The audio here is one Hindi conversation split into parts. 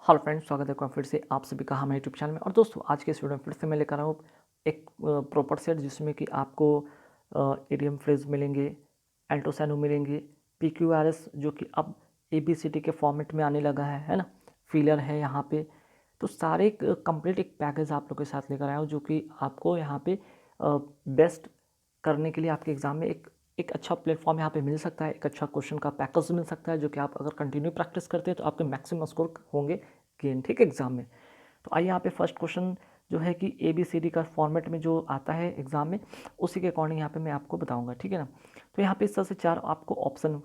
हेलो फ्रेंड्स, स्वागत है फिर से आप सभी का हमारे यूट्यूब चैनल में। और दोस्तों, आज के इस वीडियो में फिर से मैं लेकर आया हूँ एक प्रॉपर सेट जिसमें कि आपको इडियम फ्रेज मिलेंगे, एल्टोसैनो मिलेंगे, पीक्यूआरएस जो कि अब एबीसीडी के फॉर्मेट में आने लगा है ना, फिलर है यहाँ पे। तो सारे एक कंप्लीट एक पैकेज आप लोग के साथ लेकर आया हूँ जो कि आपको यहाँ पे बेस्ट करने के लिए आपके एग्ज़ाम में एक अच्छा प्लेटफॉर्म यहाँ पे मिल सकता है, एक अच्छा क्वेश्चन का पैकेज मिल सकता है जो कि आप अगर कंटिन्यू प्रैक्टिस करते हैं तो आपके मैक्सिमम स्कोर होंगे गेन, ठीक है, एग्ज़ाम में। तो आइए यहाँ पे फर्स्ट क्वेश्चन जो है कि ए बी सी डी का फॉर्मेट में जो आता है एग्ज़ाम में, उसी के अकॉर्डिंग यहाँ पे मैं आपको बताऊँगा, ठीक है ना। तो यहाँ पे इस तरह से चार आपको ऑप्शन,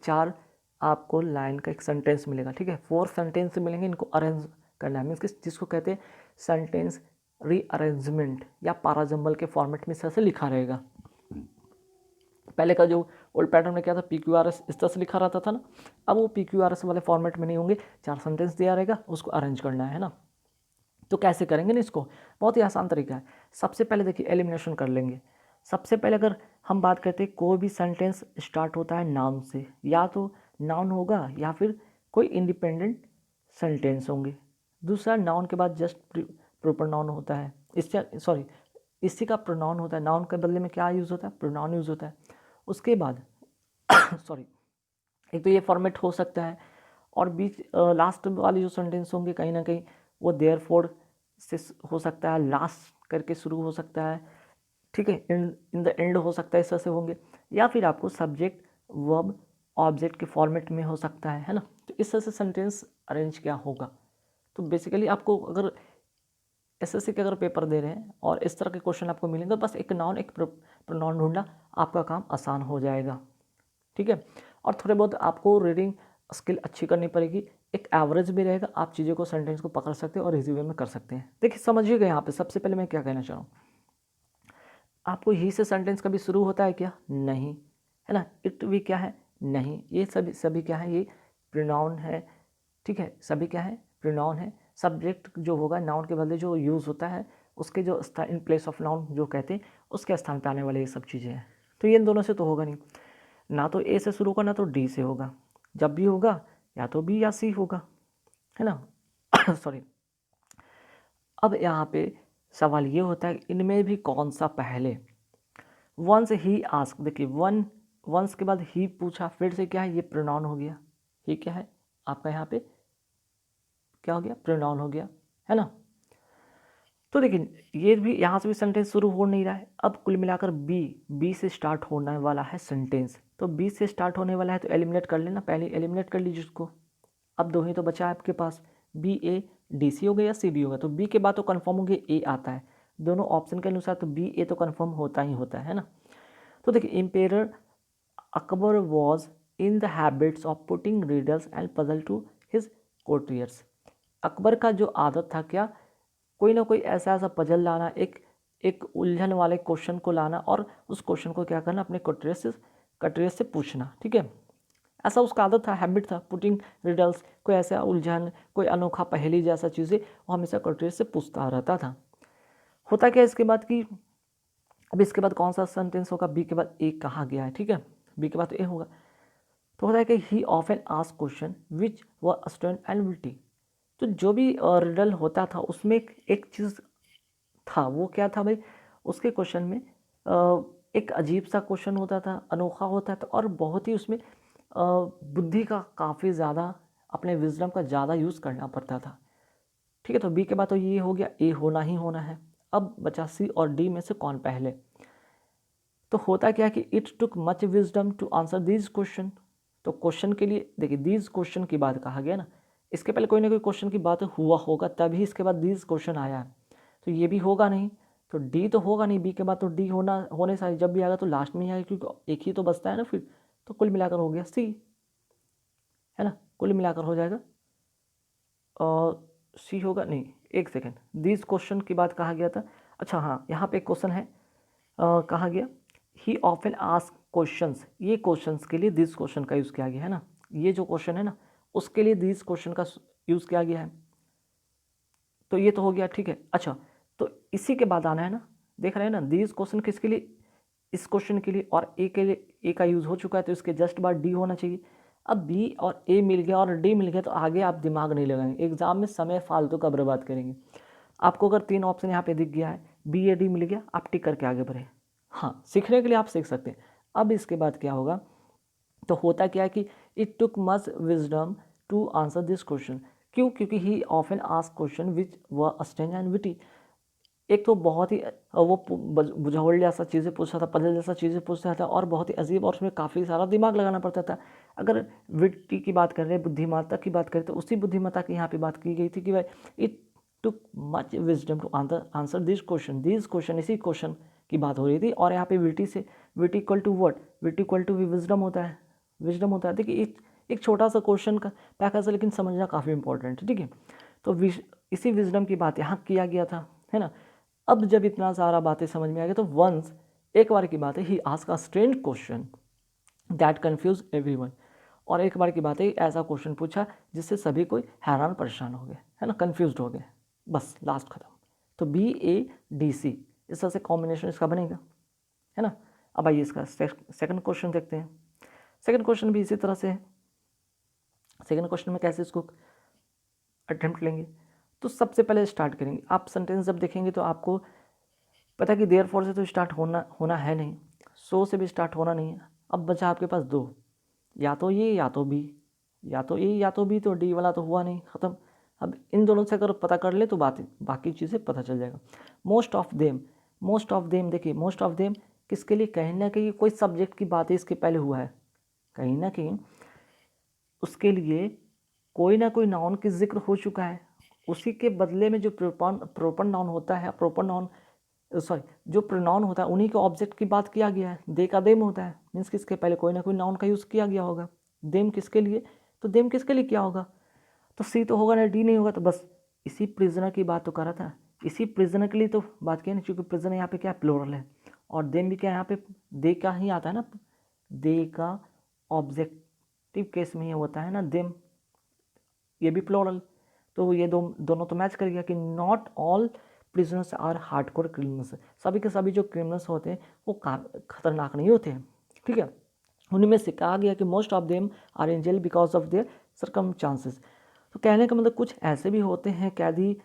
चार आपको लाइन का एक सेंटेंस मिलेगा, ठीक है। 4 सेंटेंस मिलेंगे, इनको अरेंज करना है, मीन्स जिसको कहते हैं सेंटेंस रीअरेंजमेंट या पाराजम्बल के फॉर्मेट में इस तरह से लिखा रहेगा। पहले का जो ओल्ड पैटर्न में क्या था, PQRS इस तरह से लिखा रहता था ना, अब वो PQRS वाले फॉर्मेट में नहीं होंगे, 4 सेंटेंस दिया रहेगा, उसको अरेंज करना है ना। तो कैसे करेंगे ना इसको, बहुत ही आसान तरीका है। सबसे पहले देखिए एलिमिनेशन कर लेंगे। सबसे पहले अगर हम बात करते हैं, कोई भी सेंटेंस स्टार्ट होता है नाउन से, या तो नाउन होगा या फिर कोई इंडिपेंडेंट सेंटेंस होंगे। दूसरा, नाउन के बाद जस्ट प्रॉपर नाउन होता है, इसी का प्रोनाउन होता है। नाउन के बदले में क्या यूज़ होता है, प्रोनाउन यूज़ होता है। उसके बाद सॉरी, एक तो ये फॉर्मेट हो सकता है, और बीच लास्ट वाले जो सेंटेंस होंगे कहीं ना कहीं वो देयरफॉर से हो सकता है, लास्ट करके शुरू हो सकता है, ठीक है, इन द एंड हो सकता है, इस तरह से होंगे। या फिर आपको सब्जेक्ट वर्ब ऑब्जेक्ट के फॉर्मेट में हो सकता है ना। तो इस तरह से सेंटेंस अरेंज क्या होगा। तो बेसिकली आपको अगर एसएससी के अगर पेपर दे रहे हैं और इस तरह के क्वेश्चन आपको मिलेंगे, तो बस एक नाउन एक प्रोनाउन ढूंढना, आपका काम आसान हो जाएगा, ठीक है। और थोड़े बहुत आपको रीडिंग स्किल अच्छी करनी पड़ेगी, एक एवरेज भी रहेगा, आप चीज़ों को सेंटेंस को पकड़ सकते हैं और इजी वे में कर सकते हैं। देखिए समझिएगा, यहाँ पे सबसे पहले मैं क्या कहना चाह रहा हूँ, आपको ही से सेंटेंस कभी शुरू होता है क्या, नहीं, है ना। इट भी क्या है, नहीं, ये सभी सभी क्या है, ये प्रोनाउन है, ठीक है, सभी क्या है, प्रोनाउन है। सब्जेक्ट जो होगा नाउन के बदले जो यूज़ होता है, उसके जो इन प्लेस ऑफ नाउन जो कहते हैं, उसके स्थान पे आने वाले ये सब चीज़ें हैं। तो ये इन दोनों से तो होगा नहीं, ना तो ए से शुरू होगा ना तो डी से होगा। जब भी होगा या तो बी या सी होगा, है ना। सॉरी। अब यहाँ पे सवाल ये होता है इनमें भी कौन सा पहले। वंस ही आस्क, देखिए वंस के बाद ही पूछा, फिर से क्या है, ये प्रोनाउन हो गया। ही क्या है आपका, यहाँ पे क्या हो गया, प्रोनाउन हो गया, है ना। तो देखिए ये भी यहाँ से भी सेंटेंस शुरू हो नहीं रहा है। अब कुल मिलाकर बी से स्टार्ट होने वाला है सेंटेंस, तो बी से स्टार्ट होने वाला है, तो एलिमिनेट कर लेना, पहले एलिमिनेट कर लीजिए उसको। अब दो ही तो बचा है आपके पास, बी ए डी सी हो गया या सी डी होगा। तो बी के बाद तो कन्फर्म हो गया ए आता है, दोनों ऑप्शन के अनुसार तो बी ए तो कन्फर्म होता ही होता है ना। तो देखिए emperor Akbar was in the habits of putting riddles and puzzle to his courtiers. Akbar का जो आदत था क्या, कोई ना कोई ऐसा ऐसा पजल लाना, एक एक उलझन वाले क्वेश्चन को लाना और उस क्वेश्चन को क्या करना, अपने कटरेस से पूछना, ठीक है। ऐसा उसका आदत था, हैबिट था, पुटिंग रिडल्स, कोई ऐसा उलझन, कोई अनोखा पहेली जैसा चीज़ें वो हमेशा कटरेस से पूछता रहता था। होता क्या इसके बाद कि अब इसके बाद कौन सा सेंटेंस होगा, बी के बाद ए कहा गया है, ठीक है, बी के बाद तो ए होगा। तो होता है कि ही often ask question which were stern and witty. तो जो भी रिडल होता था उसमें एक चीज़ था, वो क्या था भाई, उसके क्वेश्चन में एक अजीब सा क्वेश्चन होता था, अनोखा होता था, और बहुत ही उसमें बुद्धि का काफ़ी ज़्यादा, अपने विजडम का ज़्यादा यूज़ करना पड़ता था, ठीक है। तो बी के बाद तो ये हो गया, ए होना ही होना है। अब बचा सी और डी में से कौन पहले। तो होता क्या कि it took much wisdom to answer these question. तो क्वेश्चन के लिए देखिए दीज क्वेश्चन की बात कहा गया ना, इसके पहले कोई ना कोई क्वेश्चन की बात हुआ होगा तभी इसके बाद दीज क्वेश्चन आया है। तो ये भी होगा नहीं, तो डी तो होगा नहीं, बी के बाद तो डी होने सारी, जब भी आएगा तो लास्ट में ही आएगा क्योंकि एक ही तो बचता है ना फिर। तो कुल मिलाकर हो गया सी, है ना, कुल मिलाकर हो जाएगा और सी होगा नहीं। एक सेकेंड, दिस क्वेश्चन की बात कहा गया था, अच्छा हाँ, यहाँ पे एक क्वेश्चन है, कहा गया ही ऑफन आस्क क्वेश्चंस, ये क्वेश्चंस के लिए दिस क्वेश्चन का यूज़ किया गया है ना, ये जो क्वेश्चन है ना उसके लिए दिस क्वेश्चन का यूज़ किया गया है। तो ये तो हो गया, ठीक है। अच्छा, तो इसी के बाद आना है ना, देख रहे हैं ना, दिस क्वेश्चन किसके लिए, इस क्वेश्चन के लिए, और ए के लिए ए का यूज़ हो चुका है, तो इसके जस्ट बाद डी होना चाहिए। अब बी और ए मिल गया और डी मिल गया तो आगे आप दिमाग नहीं लगाएंगे, एग्जाम में समय फालतू का बर्बाद करेंगे। आपको अगर 3 ऑप्शन यहाँ पे दिख गया है, बी ए डी मिल गया, आप टिक करके आगे बढ़े। हाँ, सीखने के लिए आप सीख सकते हैं। अब इसके बाद क्या होगा, तो होता क्या है कि it took much wisdom to answer this question. क्यों? क्योंकि he often ask question which were strange and witty. एक तो बहुत ही वो बुझावल जैसा चीज़ें पूछता था, पजल जैसा चीज़ें पूछता था और बहुत ही अजीब, और उसमें काफ़ी सारा दिमाग लगाना पड़ता था। अगर विट्टी की बात कर रहे हैं, बुद्धिमत्ता की बात करें, तो उसी बुद्धिमत्ता की यहाँ पे बात की गई थी कि भाई it took much wisdom to answer this question, इसी क्वेश्चन की बात हो रही थी। और यहाँ पे विटी से, witty equal to word, witty equal to wisdom होता है, विजडम होता है। देखिए एक छोटा सा क्वेश्चन का पैकेज है, लेकिन समझना काफ़ी इंपॉर्टेंट है, ठीक है। तो इसी विजडम की बात यहाँ किया गया था, है ना। अब जब इतना सारा बातें समझ में आ गया तो वंस, एक बार की बात है, he ask a strange question that confuse everyone. और एक बार की बात है, ऐसा क्वेश्चन पूछा जिससे सभी कोई हैरान परेशान हो गए, है ना, कन्फ्यूज हो गए, बस लास्ट खत्म। तो बी ए डी सी इस तरह से कॉम्बिनेशन इसका बनेगा, है ना। अब आइए इसका सेकंड क्वेश्चन देखते हैं। सेकंड क्वेश्चन भी इसी तरह से है। सेकंड क्वेश्चन में कैसे इसको अटेम्प्ट लेंगे, तो सबसे पहले स्टार्ट करेंगे। आप सेंटेंस जब देखेंगे तो आपको पता है कि देयरफॉर से तो स्टार्ट होना है नहीं, सो से भी स्टार्ट होना नहीं है। अब बचा आपके पास दो, या तो ये या तो बी, या तो ए या तो बी, तो डी वाला तो हुआ नहीं, ख़त्म। अब इन दोनों से अगर पता कर ले तो बाकी चीज़ें पता चल जाएगा। मोस्ट ऑफ देम, देखिए मोस्ट ऑफ देम किसके लिए, कहीं ना कहीं कोई सब्जेक्ट की बात है इसके पहले हुआ है, कहीं ना कहीं उसके लिए कोई ना कोई नाउन की जिक्र हो चुका है। उसी के बदले में जो प्रोपर नाउन होता है, जो प्रोनाउन होता है, उन्हीं के ऑब्जेक्ट की बात किया गया है। दे का देम होता है, मीन्स किसके पहले कोई ना कोई नाउन का यूज़ किया गया होगा। देम किसके लिए, तो देम किसके लिए किया होगा, तो सी तो होगा ना, डी नहीं होगा। तो बस इसी प्रिजनर की बात तो कर रहा था, इसी प्रिजनर के लिए तो बात की ना, क्योंकि प्रिजनर यहाँ पे क्या प्लूरल है, और देम भी क्या यहाँ पे दे का ही आता है ना, दे का ऑब्जेक्टिव केस में ये होता है ना देम, ये भी प्लूरल। तो ये दोनों तो मैच कर गया कि not all prisoners are hardcore criminals. सभी के सभी जो क्रिमिनल्स होते हैं वो खतरनाक नहीं होते हैं, ठीक है। उनमें से कहा गया कि most of them are in jail because of their circumstances. तो कहने का मतलब कुछ ऐसे भी होते हैं कैदी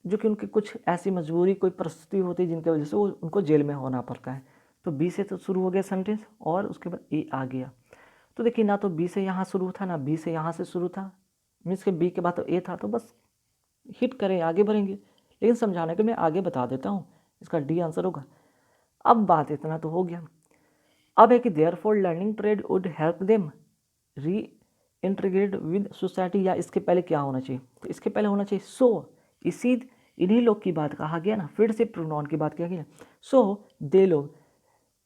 जो कि उनकी कुछ ऐसी मजबूरी, कोई परिस्थिति होती है जिनकी वजह से वो उनको जेल में होना पड़ता है। तो बी से तो शुरू हो गया सेंटेंस और उसके बाद ए आ गया। तो देखिए ना तो बी से यहाँ शुरू था ना बी से यहाँ से शुरू था, मीन्स के बी के बाद तो ए था, तो बस हिट करें आगे बढ़ेंगे। लेकिन समझाने के मैं आगे बता देता हूँ, इसका डी आंसर होगा। अब बात इतना तो हो गया। अब है कि therefore learning trade would help them री इंटीग्रेट विद सोसाइटी, या इसके पहले क्या होना चाहिए, तो इसके पहले होना चाहिए सो। इन्हीं लोग की बात कहा गया ना, फिर से प्रोनाउन की बात किया गया। सो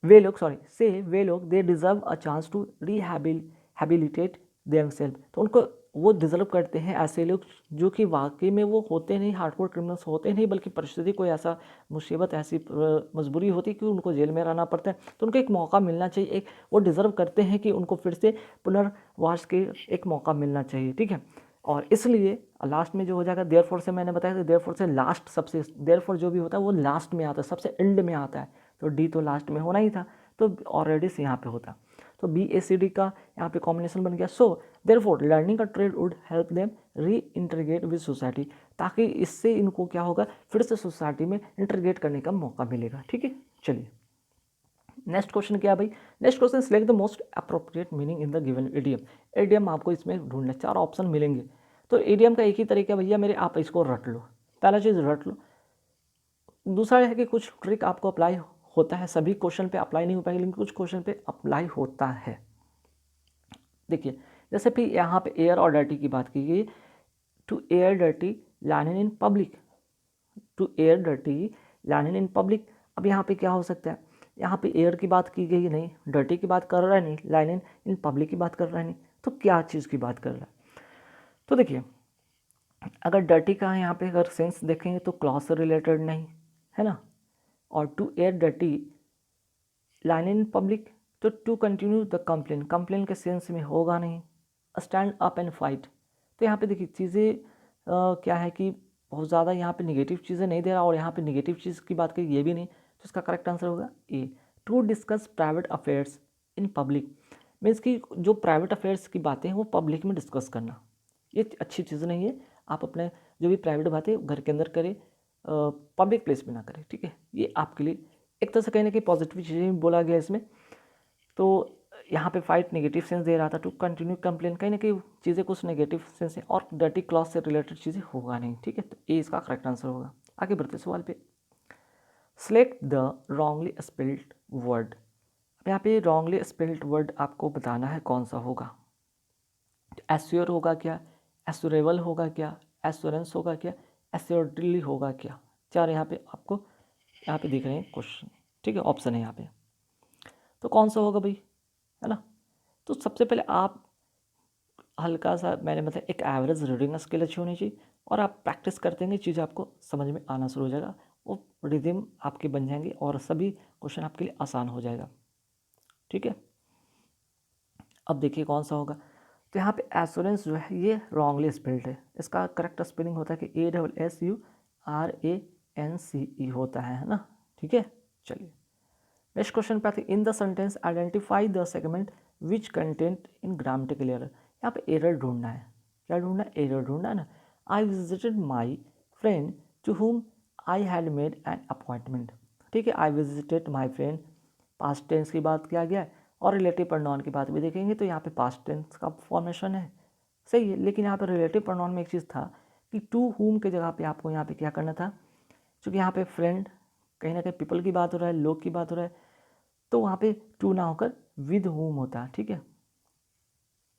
वे लोग they deserve a chance to rehabilitate themselves. तो उनको वो डिज़र्व करते हैं, ऐसे लोग जो कि वाकई में वो होते नहीं, हार्डकोर क्रिमिनल्स होते नहीं, बल्कि परिस्थिति कोई ऐसा मुसीबत, ऐसी मजबूरी होती कि उनको जेल में रहना पड़ता है, तो उनको एक मौका मिलना चाहिए। एक वो डिज़र्व करते हैं कि उनको फिर से पुनर्वास के एक मौका मिलना चाहिए, ठीक है। और इसलिए लास्ट में जो हो जाएगा, देयरफॉर से मैंने बताया था, देयरफॉर से लास्ट, सबसे देयरफॉर जो भी होता है वो लास्ट में आता है, सबसे एंड में आता है। तो डी तो लास्ट में होना ही था, तो ऑलरेडी से यहाँ पे होता। तो बी ए सी डी का यहाँ पे कॉम्बिनेशन बन गया। सो देयरफॉर लर्निंग का ट्रेड वुड हेल्प देम री इंटीग्रेट विद सोसाइटी, ताकि इससे इनको क्या होगा, फिर से सोसाइटी में इंटीग्रेट करने का मौका मिलेगा, ठीक है। चलिए नेक्स्ट क्वेश्चन क्या भाई, next question select the most appropriate meaning in the given idiom. Idiom आपको इसमें ढूंढना, 4 ऑप्शन मिलेंगे। तो इडियम का एक ही तरीका भैया मेरे, आप इसको रट लो, पहला चीज़ रट लो। दूसरा है कि कुछ ट्रिक आपको अप्लाई होता है, सभी क्वेश्चन पे अप्लाई नहीं हो पाएगी, लेकिन कुछ क्वेश्चन पे अप्लाई होता है। देखिए जैसे कि यहाँ पे एयर और डर्टी की बात की गई, to air dirty lining in public, to air dirty lining in public. अब यहाँ पे क्या हो सकता है, यहाँ पे एयर की बात की गई नहीं, डर्टी की बात कर रहा है नहीं, लाइनिंग इन पब्लिक की बात कर रहा है नहीं, तो क्या चीज़ की बात कर रहा है। तो देखिए अगर डर्टी का यहाँ पे अगर सेंस देखेंगे तो क्लॉथ से रिलेटेड नहीं है ना, और to air dirty linen in public, तो to continue the complain, complain के सेंस में होगा नहीं। स्टैंड अप एंड फाइट, तो यहाँ पे देखिए चीज़ें क्या है कि बहुत ज़्यादा यहाँ पे नेगेटिव चीज़ें नहीं दे रहा, और यहाँ पे नेगेटिव चीज़ की बात करी ये भी नहीं, तो इसका करेक्ट आंसर होगा A, to discuss private affairs in public. Means कि जो प्राइवेट अफेयर्स की बातें हैं वो पब्लिक में डिस्कस करना, ये अच्छी चीज़ नहीं है। आप अपने जो भी प्राइवेट बातें घर के अंदर करें, पब्लिक प्लेस में ना करें, ठीक है। ये आपके लिए एक तरह से कहीं ना कहीं पॉजिटिव चीज़ें बोला गया इसमें। तो यहाँ पे फाइट नेगेटिव सेंस दे रहा था, टू कंटिन्यू कंप्लेन, कहीं ना कहीं चीज़ें कुछ नेगेटिव सेंस है और डर्टी क्लॉथ से रिलेटेड चीज़ें होगा नहीं, ठीक है। तो ये इसका करेक्ट आंसर होगा। आगे बढ़ते सवाल पे, select the wrongly spelled word. अब यहाँ पे रॉन्गली स्पेल्ड वर्ड आपको बताना है कौन सा होगा। एश्योर होगा क्या, एश्योरेबल होगा क्या, एश्योरेंस होगा क्या, एश्योर्डली होगा क्या। चार यहाँ पे आपको यहाँ पे दिख रहे हैं क्वेश्चन, ठीक है, ऑप्शन है यहाँ पे। तो कौन सा होगा भाई, है ना। तो सबसे पहले आप हल्का सा, मैंने मतलब एक एवरेज रीडिंग स्किल अच्छी होनी चाहिए और आप प्रैक्टिस करते हैं चीज़ आपको समझ में आना शुरू हो जाएगा, वो रिदम आपके बन जाएंगे और सभी क्वेश्चन आपके लिए आसान हो जाएगा, ठीक है। अब देखिए कौन सा होगा। तो यहाँ पे एश्योरेंस जो है ये रॉन्गली स्पेल्ड है। इसका करेक्ट स्पेलिंग होता है कि ASSURANCE होता है ना, ठीक है। चलिए नेक्स्ट क्वेश्चन पे आते हैं, in the sentence identify the segment which content in grammatical error. यहाँ पे एरर ढूंढना है, क्या ढूंढना है, एरर ढूंढना है ना। I visited my friend to whom I had made an appointment, ठीक है। I visited my friend past tense की बात किया गया है और रिलेटिव प्रोनाउन की बात भी देखेंगे तो यहाँ पे पास्ट टेंस का फॉर्मेशन है, सही है। लेकिन यहाँ पे रिलेटिव प्रोनाउन में एक चीज़ था कि टू हुम के जगह पे आपको यहाँ पे क्या करना था, क्योंकि यहाँ पे फ्रेंड कहीं ना कहीं पीपल की बात हो रहा है, लोग की बात हो रहा है, तो वहाँ पे टू ना होकर विद होम होता है, ठीक है।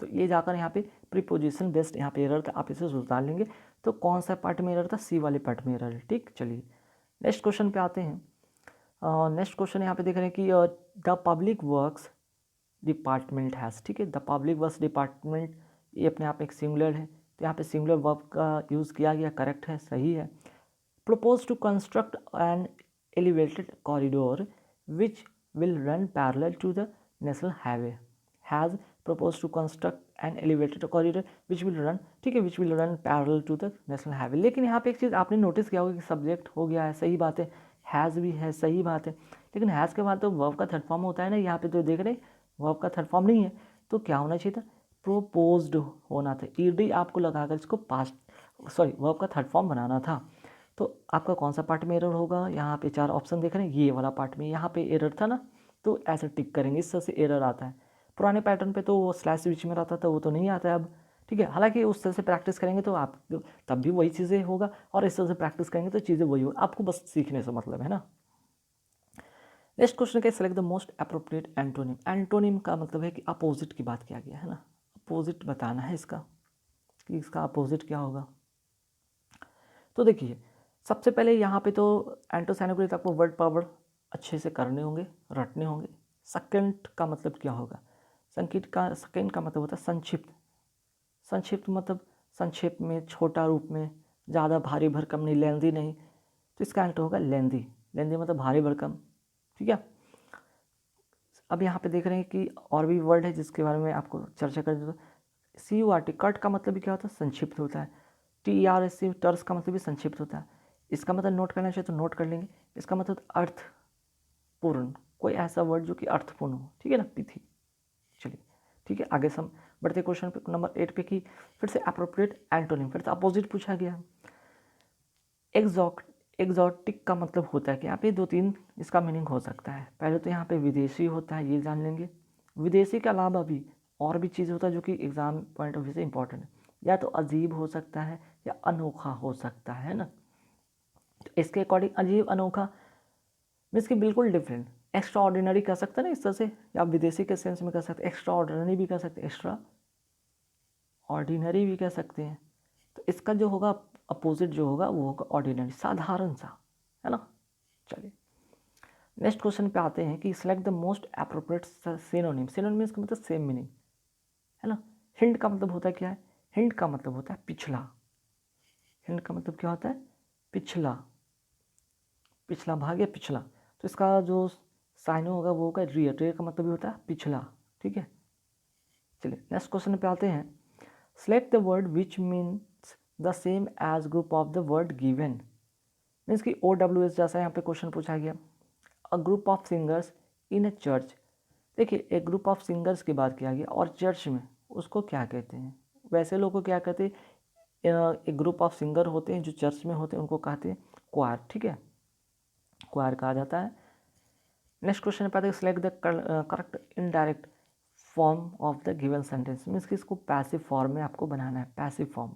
तो ये जाकर यहाँ पे प्रीपोजिशन बेस्ड यहाँ पे एरर था, आप इसे सुधार लेंगे। तो कौन सा पार्ट में एरर था, सी वाले पार्ट में एरर है, ठीक। चलिए नेक्स्ट क्वेश्चन पे आते हैं। नेक्स्ट क्वेश्चन यहाँ पे देख रहे हैं कि the public works department has, ठीक है। द पब्लिक वर्क्स डिपार्टमेंट ये अपने आप में एक सिंगुलर है, तो यहाँ पे सिंगुलर वर्ब का यूज़ किया गया, करेक्ट है, सही है। Propose to construct an elevated corridor which will run parallel to the national highway, has proposed to construct an elevated corridor which will run, ठीक है, which will run parallel to the national highway। लेकिन यहाँ पे एक चीज़ आपने नोटिस किया होगा कि सब्जेक्ट हो गया है, सही बात है, हैज़ भी है, सही बात है, लेकिन हैज़ के बाद तो वर्ब का थर्ड फॉर्म होता है ना। यहाँ पे तो देख रहे वर्ब का थर्ड फॉर्म नहीं है, तो क्या होना चाहिए था, प्रोपोज्ड होना था। ईडी आपको लगाकर इसको पास्ट सॉरी वर्ब का थर्ड फॉर्म बनाना था। तो आपका कौन सा पार्ट में एरर होगा, यहाँ पे चार ऑप्शन देख रहे हैं, ये वाला पार्ट में यहाँ पे एरर था ना, तो ऐसे टिक करेंगे, इस तरह से एरर आता है। पुराने पैटर्न पे तो वो स्लैश बीच में रहता था, वो तो नहीं आता है अब, ठीक है। हालांकि उस तरह से प्रैक्टिस करेंगे तो आप तब भी वही चीज़ें होगा और इस तरह से प्रैक्टिस करेंगे तो चीज़ें वही होगा, आपको बस सीखने से मतलब है ना। नेक्स्ट क्वेश्चन क्या, select the most appropriate antonym. Antonym का मतलब है कि अपोजिट की बात किया गया है ना, अपोजिट बताना है इसका कि इसका अपोजिट क्या होगा। तो देखिए सबसे पहले यहाँ पे तो एंटोसाइनो के आपको वर्ड पावर अच्छे से करने होंगे, रटने होंगे। सेकंड का मतलब क्या होगा, सेकंड का मतलब होता है संक्षिप्त। संक्षिप्त मतलब संक्षेप में, छोटा रूप में, ज़्यादा भारी भरकम नहीं, लेंदी नहीं, तो इसका एंट होगा लेंदी। लेंदी मतलब भारी भरकम, ठीक है। अब यहाँ पे देख रहे हैं कि और भी वर्ड है जिसके बारे में आपको चर्चा कर दो। CURT कट का मतलब भी क्या होता है, संक्षिप्त होता है। TERS टर्स का मतलब भी संक्षिप्त होता है। इसका मतलब नोट करना चाहिए तो नोट कर लेंगे। इसका मतलब अर्थपूर्ण, कोई ऐसा वर्ड जो कि अर्थपूर्ण हो, ठीक है ना, पिथी। चलिए ठीक है, आगे हम बढ़ते क्वेश्चन पे नंबर 8 पे की फिर से अप्रोप्रिएट एंटोनिम, फिर से अपोजिट पूछा गया। एग्जॉटिक का मतलब होता है कि यहाँ पे दो तीन इसका मीनिंग हो सकता है। पहले तो यहाँ पे विदेशी होता है, ये जान लेंगे। विदेशी के अलावा भी और भी चीज़ होता है जो कि एग्जाम पॉइंट ऑफ व्यू से इंपॉर्टेंट है। या तो अजीब हो सकता है या अनोखा हो सकता है ना। तो इसके अकॉर्डिंग अजीब अनोखा मीन्स कि बिल्कुल डिफरेंट। एक्स्ट्रा ऑर्डिनरी कह सकते हैं ना इस तरह से, या विदेशी के सेंस में कह सकते हैं, एक्स्ट्रा ऑर्डिनरी भी कह सकते हैं, एक्स्ट्रा ऑर्डिनरी भी कह सकते हैं। तो इसका जो होगा अपोजिट जो होगा वो होगा ऑर्डिनरी, साधारण सा, है ना। चलिए नेक्स्ट क्वेश्चन पे आते हैं कि select the most appropriate synonym. Synonym का मतलब सेम मीनिंग, है ना। हिंट का मतलब होता है क्या है, हिंट का मतलब होता है पिछला। हिंट का मतलब क्या होता है, पिछला, पिछला भाग या पिछला। तो इसका जो साइनो होगा वो होगा रियर। रियर का मतलब भी होता है पिछला, ठीक है। चलिए नेक्स्ट क्वेश्चन पे आते हैं। Select the word which means the same age group of the word given. Means कि OWS जैसा यहाँ पे क्वेश्चन पूछा गया। A group of singers in A church देखिए एक ग्रुप ऑफ सिंगर्स की बात किया गया और चर्च में उसको क्या कहते हैं, वैसे लोगों को क्या कहते हैं, एक ग्रुप ऑफ सिंगर होते हैं जो चर्च में होते हैं उनको कहते हैं क्वायर, ठीक है, क्वायर कहा जाता है। नेक्स्ट क्वेश्चन पे select the correct indirect form of the given sentence, means कि इसको पैसिव फॉर्म में आपको बनाना है, पैसिव फॉर्म।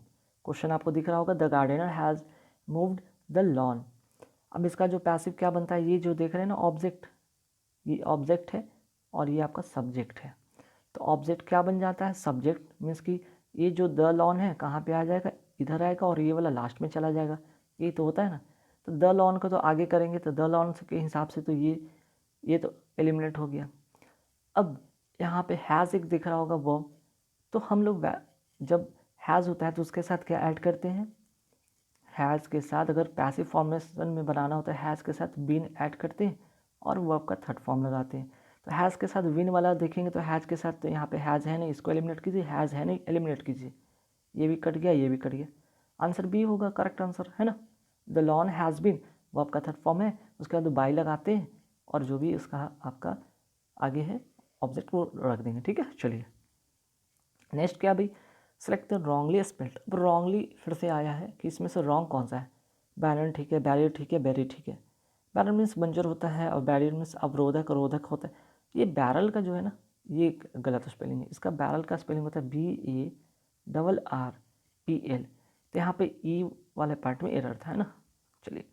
क्वेश्चन आपको दिख रहा होगा, the gardener has moved the lawn. अब इसका जो पैसिव क्या बनता है, ये जो देख रहे हैं ना ऑब्जेक्ट, ये ऑब्जेक्ट है और ये आपका सब्जेक्ट है। तो ऑब्जेक्ट क्या बन जाता है, सब्जेक्ट, मीन्स कि ये जो द लॉन है कहाँ पे आ जाएगा, इधर आएगा और ये वाला लास्ट में चला जाएगा, ये तो होता है ना। तो द लॉन को तो आगे करेंगे तो द लॉन के हिसाब से तो ये तो एलिमिनेट हो गया। अब यहाँ पे हैज़ एक दिख रहा होगा वो, तो हम लोग जब हैज़ होता है तो उसके साथ क्या ऐड करते हैं, हैज़ के साथ अगर पैसिव फॉर्मेशन में बनाना होता है हैज़ के साथ बीन ऐड करते हैं और वर्ब का थर्ड फॉर्म लगाते हैं। तो हैज़ के साथ विन वाला देखेंगे तो हैज़ के साथ तो यहाँ पे हैज़ है नहीं, इसको एलिमिनेट कीजिए, हैज़ है नहीं एलिमिनेट कीजिए, ये भी कट गया ये भी कट गया, आंसर बी होगा करेक्ट आंसर, है ना। The lawn has been verb का थर्ड फॉर्म है, उसके बाद बाई लगाते हैं और जो भी उसका आपका आगे है ऑब्जेक्ट को रख देंगे, ठीक है। चलिए नेक्स्ट क्या भाई, सेलेक्ट द रॉन्गली स्पेल्ड। अब रॉन्गली फिर से आया है कि इसमें से रॉन्ग कौन सा है, बैरन ठीक है, बैरियर ठीक है, बेरी ठीक है। बैरल मीन्स बंजर होता है और बैरियर मीन्स अवरोधक रोधक होता है। ये बैरल का जो है ना ये गलत स्पेलिंग है, इसका बैरल का स्पेलिंग होता है BARREL। तो यहाँ पे ई वाले पार्ट में एरर था, है ना। चलिए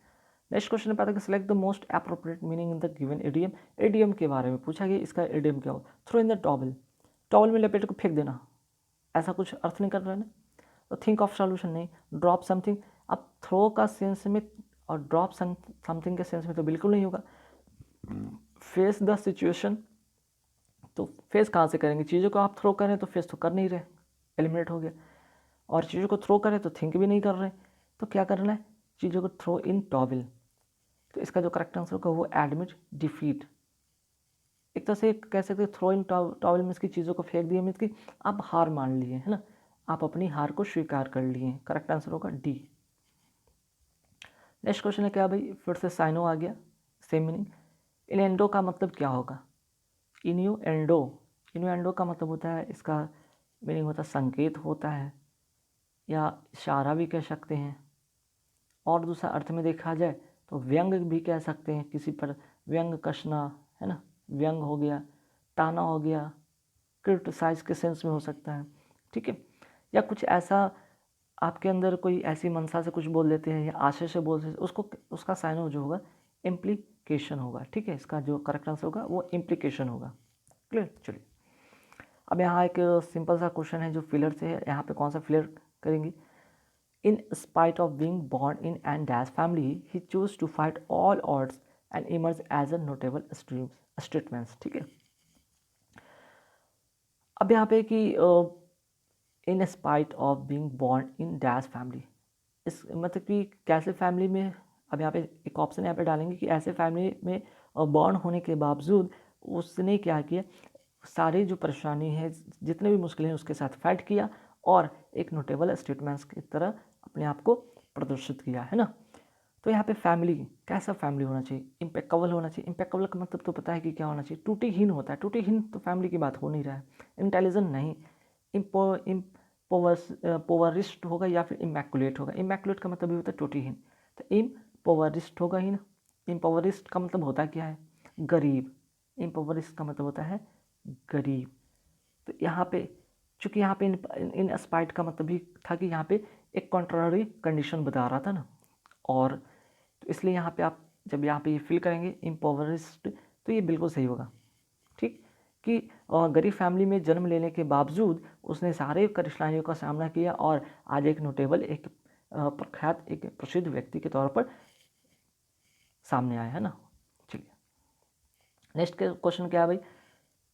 नेक्स्ट क्वेश्चन पे आता है, select the most appropriate meaning in the given idiom. Idiom के बारे में पूछा गया, इसका इडियम क्या हो, throw in the towel, towel में लपेट को फेंक देना, ऐसा कुछ अर्थ नहीं कर रहे ना। तो थिंक ऑफ सॉल्यूशन नहीं, ड्रॉप समथिंग। अब थ्रो का सेंस में और ड्रॉप समथिंग के सेंस में तो बिल्कुल नहीं होगा। फेस द सिचुएशन, तो फेस कहाँ से करेंगे, चीज़ों को आप थ्रो करें तो फेस तो कर नहीं रहे, एलिमिनेट हो गया। और चीज़ों को थ्रो करें तो थिंक भी नहीं कर रहे, तो क्या करना है, चीज़ों को थ्रो इन टॉवल। तो इसका जो करेक्ट आंसर होगा वो एडमिट डिफीट। एक तरह से कह सकते थ्रो इन टॉवल मीन्स की चीज़ों को फेंक दिए, मीन्स की आप हार मान लिए, है ना, आप अपनी हार को स्वीकार कर लिए। करेक्ट आंसर होगा डी। नेक्स्ट क्वेश्चन है क्या भाई, फिर से साइनो आ गया, सेम मीनिंग। इनएंडो का मतलब क्या होगा, इन्यूएंडो, इन्यूएंडो का मतलब होता है, इसका मीनिंग होता है संकेत होता है या इशारा भी कह सकते हैं, और दूसरा अर्थ में देखा जाए तो व्यंग भी कह सकते हैं, किसी पर व्यंग कसना, है ना, व्यंग हो गया, ताना हो गया, क्रिटिसाइज के सेंस में हो सकता है, ठीक है। या कुछ ऐसा आपके अंदर कोई ऐसी मनसा से कुछ बोल देते हैं या आशय से बोल देते हैं, उसको उसका साइन जो होगा इम्प्लीकेशन होगा, ठीक है। इसका जो करेक्ट आंसर होगा वो इम्प्लीकेशन होगा। क्लियर। चलिए अब यहाँ एक सिंपल सा क्वेश्चन है जो फिलर से है, यहाँ पे कौन सा फिलर करेंगे। In spite of being born in an dash family he choose to fight all odds and emerge as a notable statements, ठीक है। अब यहाँ पे कि in spite of being born in dash family, इस मतलब कि कैसे फैमिली में, अब यहाँ पे एक ऑप्शन यहाँ पे डालेंगे कि ऐसे फैमिली में बॉर्न होने के बावजूद उसने क्या किया, सारी जो परेशानी है जितने भी मुश्किलें हैं उसके साथ फाइट किया और एक नोटेबल स्टेटमेंट्स की तरह अपने आप को प्रदर्शित किया, है ना। तो यहाँ पे फैमिली, कैसा फैमिली होना चाहिए, इम्पेक्केबल होना चाहिए। इम्पेक्केबल का मतलब तो पता है कि क्या होना चाहिए, टूटीहीन होता है, टूटीहीन तो फैमिली की बात हो नहीं रहा है। इंटेलिजेंट नहीं, पोवरिस्ट होगा या फिर इमैकुलेट होगा। इमैकुलेट का मतलब भी होता है टूटीहीन, तो इम्पोवरिस्ट होगा ही ना। इम्पोवरिस्ट का मतलब होता क्या है, गरीब। इम्पोवरिस्ट का मतलब होता है गरीब। तो यहाँ पे चूँकि यहाँ पे इन स्पाइट का मतलब भी था कि यहाँ पे एक कॉन्ट्ररी कंडीशन बता रहा था ना, और तो इसलिए यहाँ पे आप जब यहाँ पे ये फिल करेंगे इम्पोवरिस्ट तो ये बिल्कुल सही होगा, ठीक। कि गरीब फैमिली में जन्म लेने के बावजूद उसने सारे कठिनाइयों का सामना किया और आज एक नोटेबल, एक प्रख्यात, एक प्रसिद्ध व्यक्ति के तौर पर सामने आया, है ना। चलिए नेक्स्ट क्वेश्चन क्या है भाई,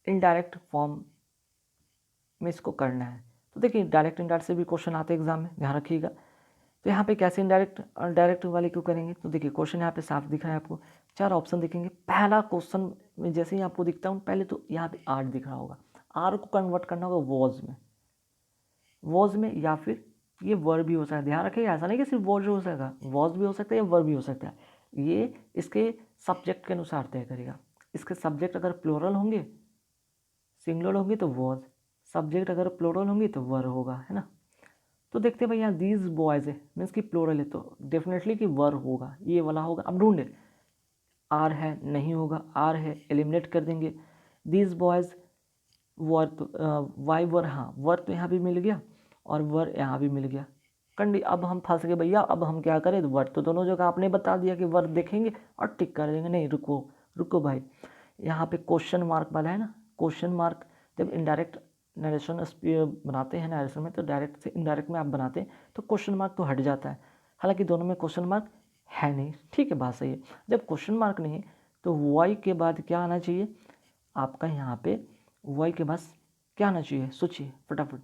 इनडायरेक्ट फॉर्म में इसको करना है। तो देखिए डायरेक्ट इनडायरेक्ट से भी क्वेश्चन आते हैं एग्जाम में, ध्यान रखिएगा। तो यहाँ पे कैसे इनडायरेक्ट और डायरेक्ट वाले क्यों करेंगे, तो देखिए क्वेश्चन यहाँ पे साफ दिख रहा है आपको, 4 ऑप्शन दिखेंगे। पहला क्वेश्चन में जैसे ही आपको दिखता हूँ पहले तो यहाँ पे आर दिख रहा होगा, आर को कन्वर्ट करना होगा वॉज में या फिर ये वर्ब भी हो सकता है। ध्यान रखिएगा ऐसा नहीं कि सिर्फ वॉज हो सकता है, वॉज भी हो सकता है या वर्ब भी हो सकता है। ये इसके सब्जेक्ट के अनुसार तय करेगा। इसके सब्जेक्ट अगर प्लूरल होंगे सिंगुलर होंगी तो वॉज, सब्जेक्ट अगर प्लूरल होंगी तो वर होगा, है ना। तो देखते हैं भाई यहाँ दीज बॉयज़ है मीन्स कि प्लूरल है तो डेफिनेटली कि वर होगा, ये वाला होगा। अब ढूंढे, आर है नहीं होगा, आर है एलिमिनेट कर देंगे। दीज बॉयज़ वर तो वाई वर, हाँ वर तो यहाँ भी मिल गया और वर यहाँ भी मिल गया। कंडी अब हम फंस गए भैया, अब हम क्या करें, वर तो दोनों जगह आपने बता दिया कि वर देखेंगे और टिक कर देंगे। नहीं रुको रुको भाई, यहाँ पे क्वेश्चन मार्क वाला है ना, क्वेश्चन मार्क जब इनडायरेक्ट नरेशन बनाते हैं नरेशन में तो डायरेक्ट से इनडायरेक्ट में आप बनाते हैं तो क्वेश्चन मार्क तो हट जाता है, हालांकि दोनों में क्वेश्चन मार्क है नहीं, ठीक है बात सही है। जब क्वेश्चन मार्क नहीं है तो वाई के बाद क्या आना चाहिए आपका, यहाँ पे वाई के बाद क्या आना चाहिए, सोचिए फटाफट,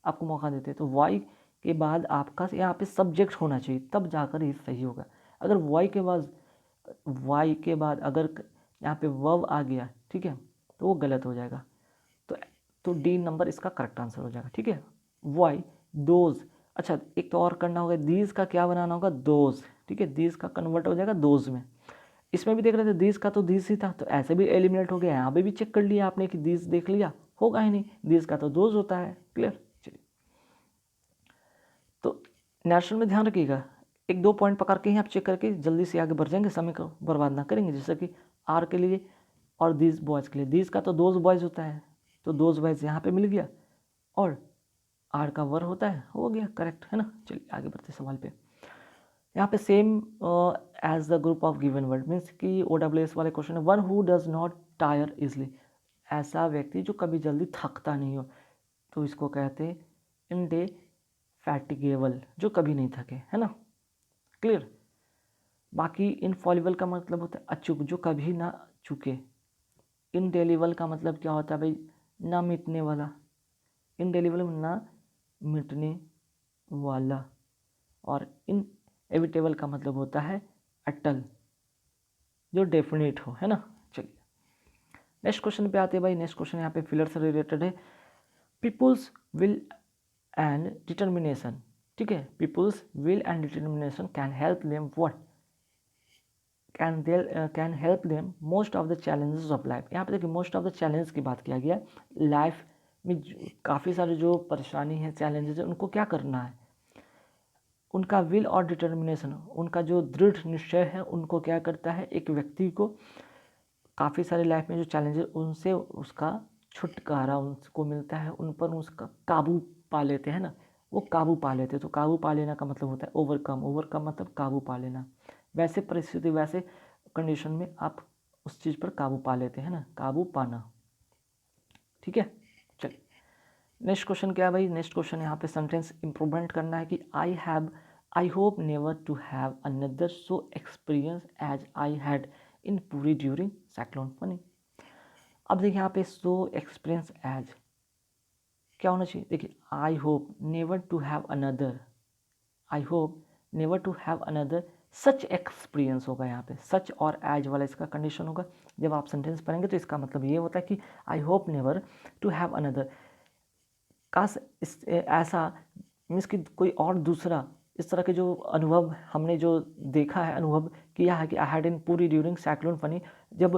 आपको मौका देते हैं। तो वाई के बाद आपका यहाँ पे सब्जेक्ट होना चाहिए, तब जाकर ये सही होगा। अगर वाई के बाद अगर यहाँ पे वर्ब आ गया, ठीक है, तो वो गलत हो जाएगा। तो डी नंबर इसका करेक्ट आंसर हो जाएगा, ठीक है। वाई दोज, अच्छा एक तो और करना होगा, दीज का क्या बनाना होगा, दोज, ठीक है, दीज का कन्वर्ट हो जाएगा दोज में। इसमें भी देख रहे थे दीज का तो दीज ही था, तो ऐसे भी एलिमिनेट हो गया। यहाँ पे भी चेक कर लिया आपने कि दीज देख लिया, होगा ही नहीं, दीज का तो दोज होता है, क्लियर। चलिए, तो नेशनल में ध्यान रखिएगा, एक दो पॉइंट पकड़ के ही आप चेक करके जल्दी से आगे बढ़ जाएंगे, समय को बर्बाद ना करेंगे। जैसे कि आर के लिए और दीज बॉयज़ के लिए, दीज का तो दोज बॉयज़ होता है, तो दोज बॉयज़ यहाँ पे मिल गया और आर का वर होता है, हो गया करेक्ट, है ना। चलिए आगे बढ़ते सवाल पे। यहाँ पे same as the group of given word means कि OWS वाले क्वेश्चन है, one who does not tire easily, ऐसा व्यक्ति जो कभी जल्दी थकता नहीं हो, तो इसको कहते हैं इनडेफैटिगेबल, जो कभी नहीं थके, है ना, क्लियर। बाकी इनफॉलिबल का मतलब होता है अचूक, जो कभी ना चुके। इनडेलिबल का मतलब क्या होता है भाई, ना मिटने वाला, इनडेलिबल ना मिटने वाला। और इनएविटेबल का मतलब होता है अटल, जो डेफिनेट हो, है ना। चलिए नेक्स्ट क्वेश्चन पे आते हैं भाई। नेक्स्ट क्वेश्चन यहाँ पे फिलर से रिलेटेड है, पीपुल्स विल एंड डिटर्मिनेशन, ठीक है, peoples will and determination can help them what, can help them most of the challenges of life. यहाँ पे देखिए मोस्ट ऑफ द चैलेंज की बात किया गया है, लाइफ में काफ़ी सारे जो परेशानी है, चैलेंजेस है, उनको क्या करना है, उनका विल और डिटर्मिनेशन, उनका जो दृढ़ निश्चय है, उनको क्या करता है, एक व्यक्ति को काफ़ी सारे लाइफ में जो चैलेंजेस उनसे उसका छुटकारा उनको मिलता है, उन पर उसका काबू पा लेते हैं ना, वो काबू पा लेते हैं। तो काबू पा लेना का मतलब होता है ओवरकम, ओवरकम मतलब काबू पा लेना। वैसे परिस्थिति वैसे कंडीशन में आप उस चीज़ पर काबू पा लेते हैं ना, काबू पाना, ठीक है। चलिए नेक्स्ट क्वेश्चन क्या है भाई, नेक्स्ट क्वेश्चन यहाँ पे सेंटेंस इंप्रूवमेंट करना है कि I hope never to have another so experience as I had in Puri during cyclone funny. अब देखिए यहाँ पे सो एक्सपीरियंस एज क्या होना चाहिए, देखिए I hope never to have another, I hope never to have another such experience होगा। यहाँ पे सच और एज वाला इसका कंडीशन होगा। जब आप सेंटेंस पढ़ेंगे तो इसका मतलब ये होता है कि I hope never to have another, काश ऐसा मीन्स कि कोई और दूसरा इस तरह के जो अनुभव हमने जो देखा है, अनुभव किया है कि आई had in Puri during cyclone funny, जब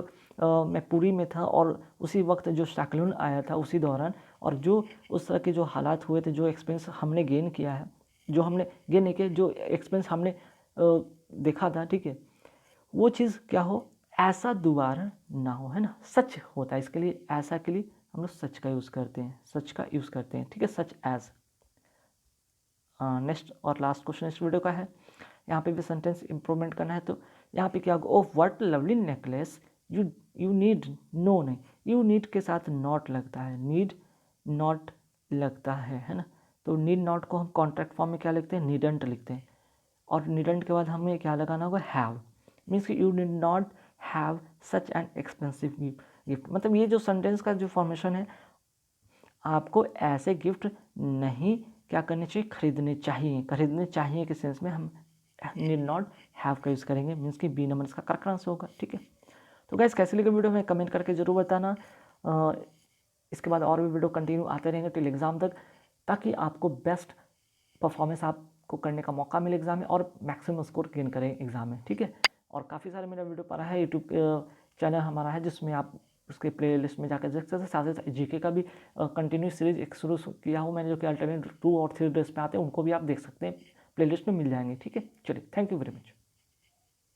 मैं पूरी में था और उसी वक्त जो साइक्लोन आया था उसी दौरान, और जो उस तरह के जो हालात हुए थे, जो एक्सपीरियंस हमने गेन किया है, जो हमने गेन नहीं किया, जो एक्सपीरियंस हमने देखा था, ठीक है, वो चीज़ क्या हो, ऐसा दोबारा ना हो, है ना। सच होता है इसके लिए, ऐसा के लिए हम लोग सच का यूज़ करते हैं, सच का यूज़ करते हैं, ठीक है, सच एज। नेक्स्ट और लास्ट क्वेश्चन इस वीडियो का है, यहाँ पे भी सेंटेंस इंप्रूवमेंट करना है। तो यहाँ पे क्या होगा, oh what lovely necklace you need, no नहीं, यू नीड के साथ नॉट लगता है, नीड नॉट लगता है ना। तो नीड नॉट को हम कॉन्ट्रैक्ट फॉर्म में क्या लिखते हैं, नीडंट लिखते हैं, और नीडंट के बाद हमें क्या लगाना होगा, have, means you need not have such an expensive gift. मतलब ये जो सेंटेंस का जो फॉर्मेशन है, आपको ऐसे गिफ्ट नहीं क्या करने चाहिए, खरीदने चाहिए। खरीदने चाहिए के सेंस में हम नीड नॉट हैव का यूज़ करेंगे, मीन्स कि बी नंबर इसका करेक्ट आंसर होगा, ठीक है। तो गाइस कैसे लगे वीडियो में कमेंट करके ज़रूर बताना। इसके बाद और भी वीडियो कंटिन्यू आते रहेंगे टिल एग्ज़ाम तक, ताकि आपको बेस्ट परफॉर्मेंस आपको करने का मौका मिले एग्ज़ाम में और मैक्सिमम स्कोर गेन करें एग्ज़ाम में, ठीक है। और काफ़ी सारे मेरा वीडियो पड़ा है, यूट्यूब चैनल हमारा है जिसमें आप उसके प्लेलिस्ट में जाकर देख सकते हैं। साथ ही साथ जीके का भी कंटिन्यू सीरीज एक शुरू किया हूँ मैंने, जो कि अल्टरनेट 2 और 3 डेज पे आते हैं, उनको भी आप देख सकते हैं, प्लेलिस्ट में मिल जाएंगे। ठीक है, चलिए, थैंक यू वेरी मच।